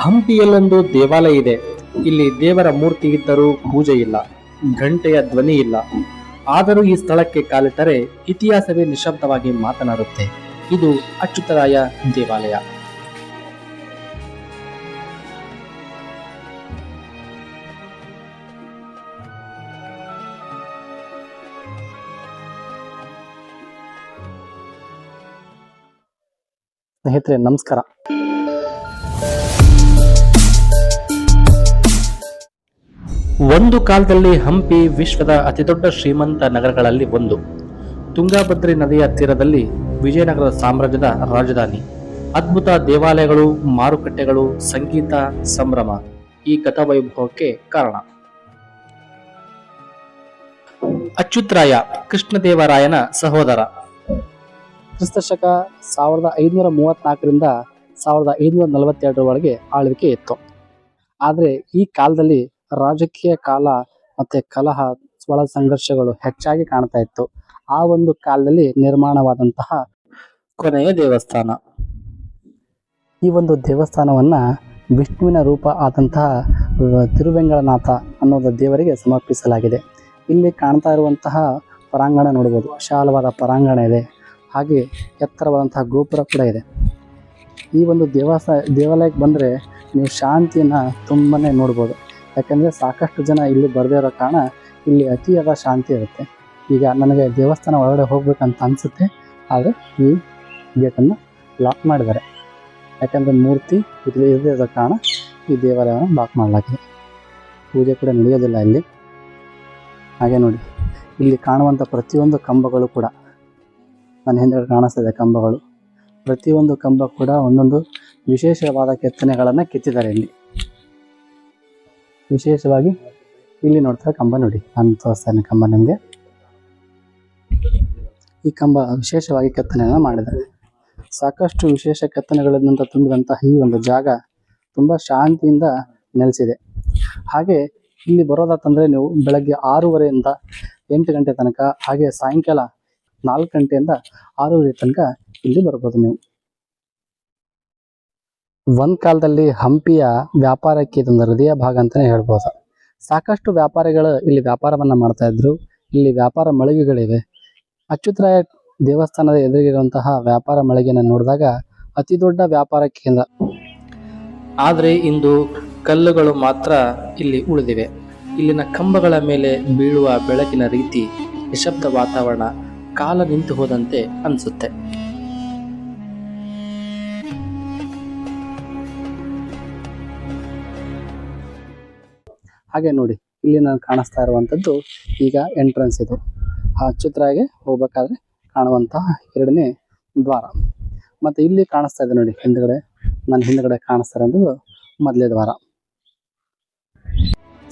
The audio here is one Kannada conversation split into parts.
ಹಂಪಿಯಲ್ಲೊಂದು ದೇವಾಲಯ ಇದೆ. ಇಲ್ಲಿ ದೇವರ ಮೂರ್ತಿ ಇದ್ದರೂ ಪೂಜೆ ಇಲ್ಲ, ಗಂಟೆಯ ಧ್ವನಿ ಇಲ್ಲ. ಆದರೂ ಈ ಸ್ಥಳಕ್ಕೆ ಕಾಲಿಟ್ಟರೆ ಇತಿಹಾಸವೇ ನಿಶಬ್ದವಾಗಿ ಮಾತನಾಡುತ್ತೆ. ಇದು ಅಚ್ಯುತರಾಯ ದೇವಾಲಯ. ಸ್ನೇಹಿತರೆ ನಮಸ್ಕಾರ. ಒಂದು ಕಾಲದಲ್ಲಿ ಹಂಪಿ ವಿಶ್ವದ ಅತಿದೊಡ್ಡ ಶ್ರೀಮಂತ ನಗರಗಳಲ್ಲಿ ಒಂದು. ತುಂಗಾಭದ್ರಿ ನದಿಯ ತೀರದಲ್ಲಿ ವಿಜಯನಗರ ಸಾಮ್ರಾಜ್ಯದ ರಾಜಧಾನಿ. ಅದ್ಭುತ ದೇವಾಲಯಗಳು, ಮಾರುಕಟ್ಟೆಗಳು, ಸಂಗೀತ, ಸಂಭ್ರಮ ಈ ಗತವೈಭವಕ್ಕೆ ಕಾರಣ. ಅಚ್ಯುತರಾಯ ಕೃಷ್ಣದೇವರಾಯನ ಸಹೋದರ. ಕ್ರಿಸ್ತಶಕ 1534ರಿಂದ 1542 ಆಳ್ವಿಕೆ ಇತ್ತು. ಆದರೆ ಈ ಕಾಲದಲ್ಲಿ ರಾಜಕೀಯ ಕಾಲ ಮತ್ತೆ ಕಲಹ, ಒಳ ಸಂಘರ್ಷಗಳು ಹೆಚ್ಚಾಗಿ ಕಾಣ್ತಾ ಇತ್ತು. ಆ ಒಂದು ಕಾಲದಲ್ಲಿ ನಿರ್ಮಾಣವಾದಂತಹ ಕೊನೆಯ ದೇವಸ್ಥಾನ. ಈ ಒಂದು ದೇವಸ್ಥಾನವನ್ನ ವಿಷ್ಣುವಿನ ರೂಪ ಆದಂತಹ ತಿರುವೆಂಗಳನಾಥ ಅನ್ನೋದ ದೇವರಿಗೆ ಸಮರ್ಪಿಸಲಾಗಿದೆ. ಇಲ್ಲಿ ಕಾಣ್ತಾ ಇರುವಂತಹ ಪರಾಂಗಣ ನೋಡಬಹುದು. ವಿಶಾಲವಾದ ಪರಾಂಗಣ ಇದೆ. ಹಾಗೆ ಎತ್ತರವಾದಂತಹ ಗೋಪುರ ಕೂಡ ಇದೆ. ಈ ಒಂದು ದೇವಾಲಯಕ್ಕೆ ಬಂದರೆ ನೀವು ಶಾಂತಿಯನ್ನು ತುಂಬನೇ ನೋಡ್ಬೋದು. ಯಾಕಂದರೆ ಸಾಕಷ್ಟು ಜನ ಇಲ್ಲಿ ಬರದೇ ಇರೋ ಕಾರಣ ಇಲ್ಲಿ ಅತಿಯಾದ ಶಾಂತಿ ಇರುತ್ತೆ. ಈಗ ನನಗೆ ದೇವಸ್ಥಾನ ಒಳಗಡೆ ಹೋಗ್ಬೇಕಂತ ಅನಿಸುತ್ತೆ, ಆದರೆ ಈ ಗೇಟನ್ನು ಲಾಕ್ ಮಾಡಿದ್ದಾರೆ. ಯಾಕಂದರೆ ಮೂರ್ತಿ ಇಲ್ಲಿ ಇರದೇ ಇರೋ ಕಾರಣ ಈ ದೇವಾಲಯವನ್ನು ಲಾಕ್ ಮಾಡಲಾಗಿದೆ. ಪೂಜೆ ಕೂಡ ನಡೆಯೋದಿಲ್ಲ ಇಲ್ಲಿ. ಹಾಗೆ ನೋಡಿ, ಇಲ್ಲಿ ಕಾಣುವಂಥ ಪ್ರತಿಯೊಂದು ಕಂಬಗಳು ಕೂಡ, ನನ್ನ ಹಿಂದೆ ಕಾಣಿಸ್ತಿದೆ ಕಂಬಗಳು. ಪ್ರತಿಯೊಂದು ಕಂಬ ಕೂಡ ಒಂದೊಂದು ವಿಶೇಷವಾದ ಕೆತ್ತನೆಗಳನ್ನು ಕೆತ್ತಿದ್ದಾರೆ. ಇಲ್ಲಿ ವಿಶೇಷವಾಗಿ ಇಲ್ಲಿ ನೋಡ್ತಾರೆ ಕಂಬ ನೋಡಿ, ನಾನು ತೋರಿಸ್ತೇನೆ ಕಂಬ ನಿಮಗೆ. ಈ ಕಂಬ ವಿಶೇಷವಾಗಿ ಕೆತ್ತನೆಯನ್ನು ಮಾಡಿದ್ದಾರೆ. ಸಾಕಷ್ಟು ವಿಶೇಷ ಕೆತ್ತನೆಗಳಿಂದ ತುಂಬಿದಂತಹ ಈ ಒಂದು ಜಾಗ ತುಂಬ ಶಾಂತಿಯಿಂದ ನೆಲೆಸಿದೆ. ಹಾಗೆ ಇಲ್ಲಿ ಬರೋದಾತಂದರೆ ನೀವು ಬೆಳಗ್ಗೆ 6:30ಯಿಂದ 8 ಗಂಟೆ ತನಕ, ಹಾಗೆ ಸಾಯಂಕಾಲ 4 ಗಂಟೆಯಿಂದ 6:30 ತನಕ ಇಲ್ಲಿ ಬರ್ಬೋದು ನೀವು. ಒಂದ್ ಕಾಲದಲ್ಲಿ ಹಂಪಿಯ ವ್ಯಾಪಾರಕ್ಕೆ ಇದೊಂದು ಹೃದಯ ಭಾಗ ಅಂತಾನೆ ಹೇಳ್ಬೋದು. ಸಾಕಷ್ಟು ವ್ಯಾಪಾರಿಗಳು ಇಲ್ಲಿ ವ್ಯಾಪಾರವನ್ನ ಮಾಡ್ತಾ ಇದ್ರು. ಇಲ್ಲಿ ವ್ಯಾಪಾರ ಮಳಿಗೆಗಳಿವೆ. ಅಚ್ಯುತರಾಯ ದೇವಸ್ಥಾನದ ಎದುರಿಗಿರುವಂತಹ ವ್ಯಾಪಾರ ಮಳಿಗೆಯನ್ನು ನೋಡಿದಾಗ ಅತಿ ದೊಡ್ಡ ವ್ಯಾಪಾರ ಕೇಂದ್ರ. ಆದರೆ ಇಂದು ಕಲ್ಲುಗಳು ಮಾತ್ರ ಇಲ್ಲಿ ಉಳಿದಿವೆ. ಇಲ್ಲಿನ ಕಂಬಗಳ ಮೇಲೆ ಬೀಳುವ ಬೆಳಕಿನ ರೀತಿ, ನಿಶಬ್ದ ವಾತಾವರಣ ಕಾಲ ನಿಂತು ಹೋದಂತೆ ಅನಿಸುತ್ತೆ. ಹಾಗೆ ನೋಡಿ, ಇಲ್ಲಿ ನಾನು ಕಾಣಿಸ್ತಾ ಇರುವಂಥದ್ದು ಈಗ ಎಂಟ್ರೆನ್ಸ್. ಇದು ಅಚ್ಯುತರಾಯಗೆ ಹೋಗ್ಬೇಕಾದ್ರೆ ಕಾಣುವಂತಹ 2ನೇ ದ್ವಾರ. ಮತ್ತು ಇಲ್ಲಿ ಕಾಣಿಸ್ತಾ ಇದೆ ನೋಡಿ, ನನ್ನ ಹಿಂದ್ಗಡೆ ಕಾಣಿಸ್ತಾ ಇರೋದು ಮೊದಲೇ ದ್ವಾರ.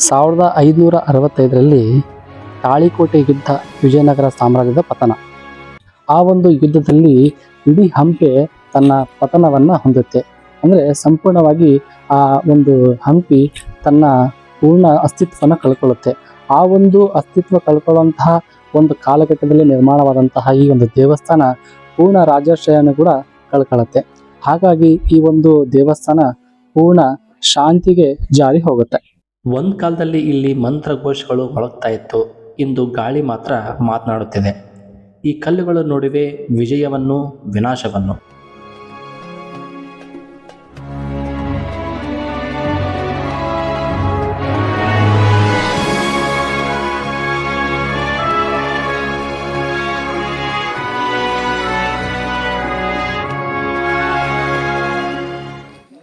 1565ರಲ್ಲಿ ತಾಳಿಕೋಟೆ ಯುದ್ಧ, ವಿಜಯನಗರ ಸಾಮ್ರಾಜ್ಯದ ಪತನ. ಆ ಒಂದು ಯುದ್ಧದಲ್ಲಿ ಇಡೀ ಹಂಪಿ ತನ್ನ ಪತನವನ್ನ ಹೊಂದುತ್ತೆ. ಅಂದರೆ ಸಂಪೂರ್ಣವಾಗಿ ಆ ಒಂದು ಹಂಪಿ ತನ್ನ ಪೂರ್ಣ ಅಸ್ತಿತ್ವನ ಕಳ್ಕೊಳ್ಳುತ್ತೆ. ಆ ಒಂದು ಅಸ್ತಿತ್ವ ಕಳ್ಕೊಳ್ಳುವಂತಹ ಒಂದು ಕಾಲಘಟ್ಟದಲ್ಲಿ ನಿರ್ಮಾಣವಾದಂತಹ ಈ ಒಂದು ದೇವಸ್ಥಾನ ಪೂರ್ಣ ರಾಜಾಶ್ರಯನ ಕೂಡ ಕಳ್ಕೊಳ್ಳುತ್ತೆ. ಹಾಗಾಗಿ ಈ ಒಂದು ದೇವಸ್ಥಾನ ಪೂರ್ಣ ಶಾಂತಿಗೆ ಜಾರಿ ಹೋಗುತ್ತೆ. ಒಂದ್ ಕಾಲದಲ್ಲಿ ಇಲ್ಲಿ ಮಂತ್ರಘೋಷಗಳು ಮೊಳಗ್ತಾ ಇತ್ತು. ಇಂದು ಗಾಳಿ ಮಾತ್ರ ಮಾತನಾಡುತ್ತಿದೆ. ಈ ಕಲ್ಲುಗಳು ನೋಡಿವೆ ವಿಜಯವನ್ನು, ವಿನಾಶವನ್ನು.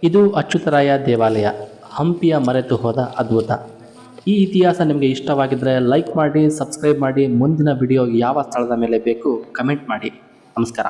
ಇದು ಅಚ್ಯುತರಾಯ ದೇವಾಲಯ, ಹಂಪಿಯ ಮರೆತು ಹೋದ ಅದ್ಭುತ. ಈ ಇತಿಹಾಸ ನಿಮಗೆ ಇಷ್ಟವಾಗಿದ್ದರೆ ಲೈಕ್ ಮಾಡಿ, ಸಬ್ಸ್ಕ್ರೈಬ್ ಮಾಡಿ. ಮುಂದಿನ ವಿಡಿಯೋ ಯಾವ ಸ್ಥಳದ ಮೇಲೆ ಬೇಕು ಕಮೆಂಟ್ ಮಾಡಿ. ನಮಸ್ಕಾರ.